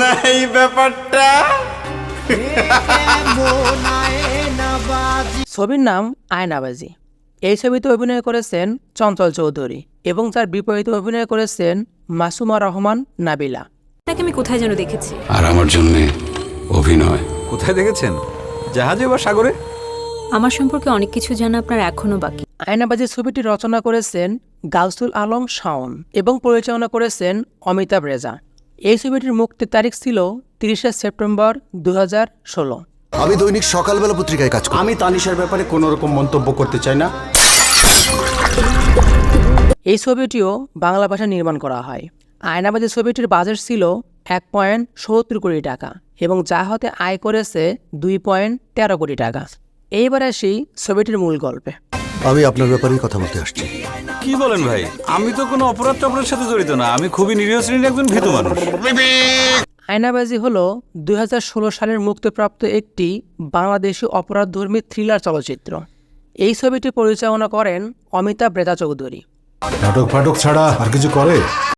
না এই ব্যাপারটা? ছবির নাম আয়নাবাজি। এই ছবিতে অভিনয় করেছেন চঞ্চল চৌধুরী এবং তার বিপরীতে অভিনয় করেছেন মাসুমা রহমান নাবিলা। তাকে আমি কোথায় যেন দেখেছি। আর আমার জন্য অভিনয়। কোথায় দেখেছেন? জাহাজে বা সাগরে? আমার সম্পর্কে অনেক কিছু জানা আপনার এখনো বাকি। আয়নাবাজি ছবিটি রচনা করেছেন গাউসুল আলম শাওন এবং পরিচালনা করেছেন অমিতাভ রেজা। এই ছবিটির মুক্তির তারিখ ছিল 30শে সেপ্টেম্বর 2016। আমি দৈনিক সকালবেলা পত্রিকায় কাজ করি। আমি তানিশার ব্যাপারে কোনো রকম মন্তব্য করতে চাই না। এই ছবিটিও বাংলা ভাষায় নির্মাণ করা হয়। আয়নাবাজি ছবিটির বাজেট ছিল 1.70 কোটি টাকা এবং যা হতে আয় করেছে 2.13 কোটি টাকা। এইবার আসি ছবিটির মূল গল্পে। আমি আপনার ব্যাপারেই কথা বলতে আসছি। কি বলেন ভাই? আমি তো কোনো অপরাধ টপরাধের সাথে জড়িত না। আমি খুবই নিরীহ শ্রেণীর একজন ভীতু মানুষ। আয়নাবাজি হল 2016 সালের মুক্তিপ্রাপ্ত একটি বাংলাদেশি অপরাধধর্মী থ্রিলার চলচ্চিত্র। এই ছবিটি পরিচালনা করেন অমিতাভ রেজা চৌধুরী। নাটক ফাটক ছাড়া আর কিছু করে?